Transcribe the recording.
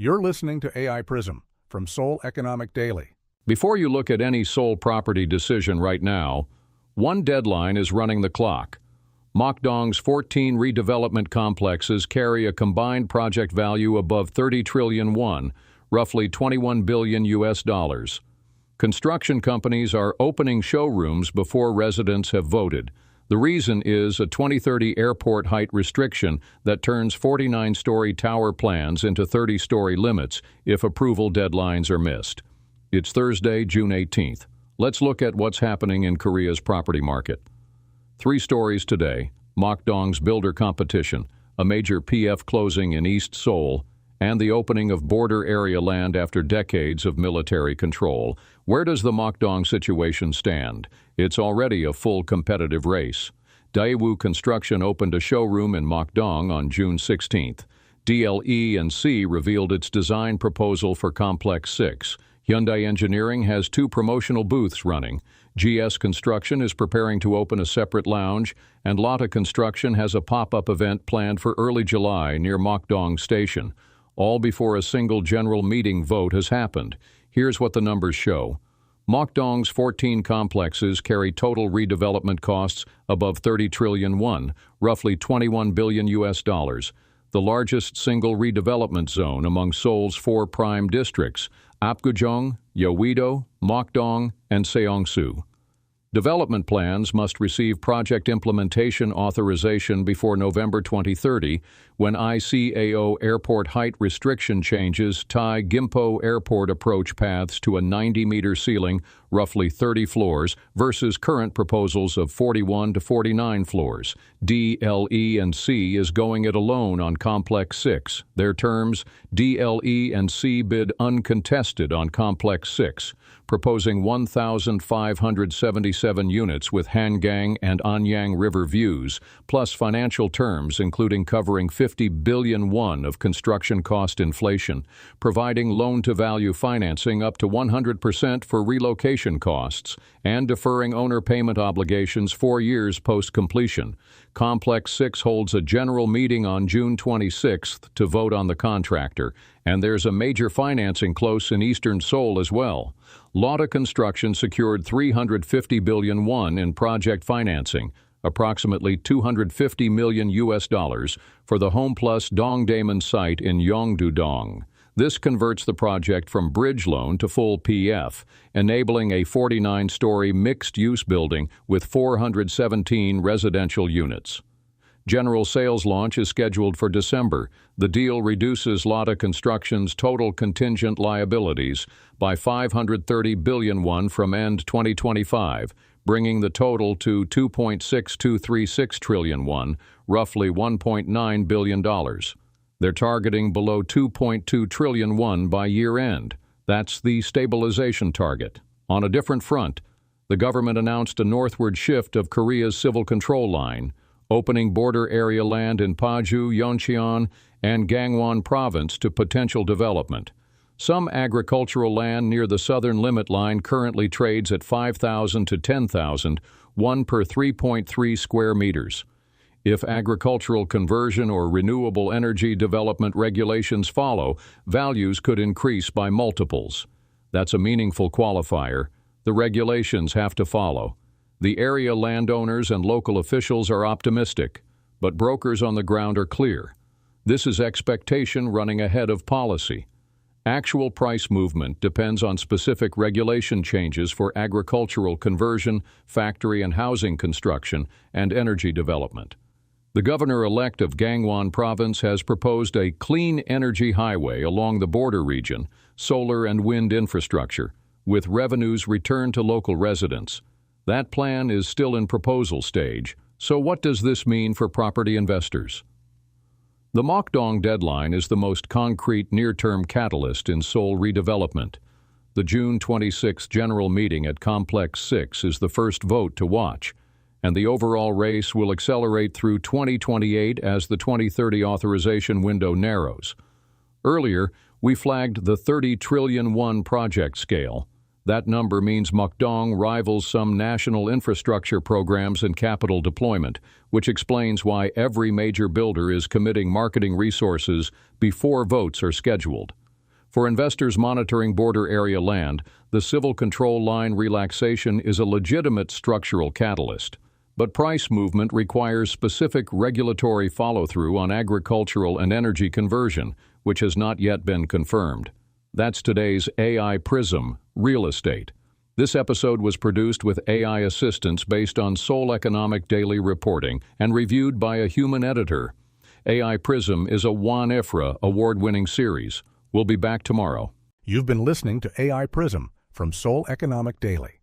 You're listening to AI Prism from Seoul Economic Daily. Before you look at any Seoul property decision right now, one deadline is running the clock. Mokdong's 14 redevelopment complexes carry a combined project value above 30 trillion won, roughly 21 billion US dollars. Construction companies are opening showrooms before residents have voted. The reason is a 2030 airport height restriction that turns 49-story tower plans into 30-story limits if approval deadlines are missed. It's Thursday, June 18th. Let's look at what's happening in Korea's property market. 3 stories today: Mokdong's builder competition, a major PF closing in East Seoul, and the opening of border area land after decades of military control. Where does the Mokdong situation stand? It's already a full competitive race. Daewoo Construction opened a showroom in Mokdong on June 16th. DLE&C revealed its design proposal for Complex 6. Hyundai Engineering has 2 promotional booths running. GS Construction is preparing to open a separate lounge, and Lotte Construction has a pop-up event planned for early July near Mokdong Station, all before a single general meeting vote has happened. Here's what the numbers show. Mokdong's 14 complexes carry total redevelopment costs above 30 trillion won, roughly 21 billion US dollars. The largest single redevelopment zone among Seoul's 4 prime districts: Apgujeong, Yeouido, Mokdong, and Seongsu. Development plans must receive project implementation authorization before November 2030, when ICAO airport height restriction changes tie Gimpo Airport approach paths to a 90-meter ceiling, roughly 30 floors, versus current proposals of 41 to 49 floors. DLE&C is going it alone on Complex 6. Their terms: DLE&C bid uncontested on Complex 6, proposing 1,577 units with Hangang and Anyang River views, plus financial terms including covering 50 billion won of construction cost inflation, providing loan-to-value financing up to 100% for relocation costs, and deferring owner payment obligations 4 years post-completion. Complex 6 holds a general meeting on June 26th to vote on the contractor, and there's a major financing close in eastern Seoul as well. Lotte Construction secured 350 billion won in project financing, approximately 250 million US dollars, for the Homeplus Dongdaemun site in Yeoncheon. This converts the project from bridge loan to full PF, enabling a 49-story mixed-use building with 417 residential units. General sales launch is scheduled for December. The deal reduces Lotte Construction's total contingent liabilities by 530 billion won from end 2025, bringing the total to 2.6236 trillion won, roughly $1.9 billion. They're targeting below 2.2 trillion won by year-end. That's the stabilization target. On a different front, the government announced a northward shift of Korea's civil control line, opening border area land in Paju, Yeoncheon, and Gangwon province to potential development. Some agricultural land near the southern limit line currently trades at 5,000 to 10,000, 1 per 3.3 square meters. If agricultural conversion or renewable energy development regulations follow, values could increase by multiples. That's a meaningful qualifier. The regulations have to follow. The area landowners and local officials are optimistic, but brokers on the ground are clear. This is expectation running ahead of policy. Actual price movement depends on specific regulation changes for agricultural conversion, factory and housing construction, and energy development. The governor-elect of Gangwon province has proposed a clean energy highway along the border region, solar and wind infrastructure, with revenues returned to local residents. That plan is still in proposal stage, so what does this mean for property investors? The Mokdong deadline is the most concrete near-term catalyst in Seoul redevelopment. The June 26 general meeting at Complex 6 is the first vote to watch, and the overall race will accelerate through 2028 as the 2030 authorization window narrows. Earlier, we flagged the 30 trillion won project scale. That number means Mokdong rivals some national infrastructure programs in capital deployment, which explains why every major builder is committing marketing resources before votes are scheduled. For investors monitoring border area land, the civil control line relaxation is a legitimate structural catalyst. But price movement requires specific regulatory follow-through on agricultural and energy conversion, which has not yet been confirmed. That's today's AI Prism, Real Estate. This episode was produced with AI assistance based on Seoul Economic Daily reporting and reviewed by a human editor. AI Prism is a Juan Ifra award-winning series. We'll be back tomorrow. You've been listening to AI Prism from Seoul Economic Daily.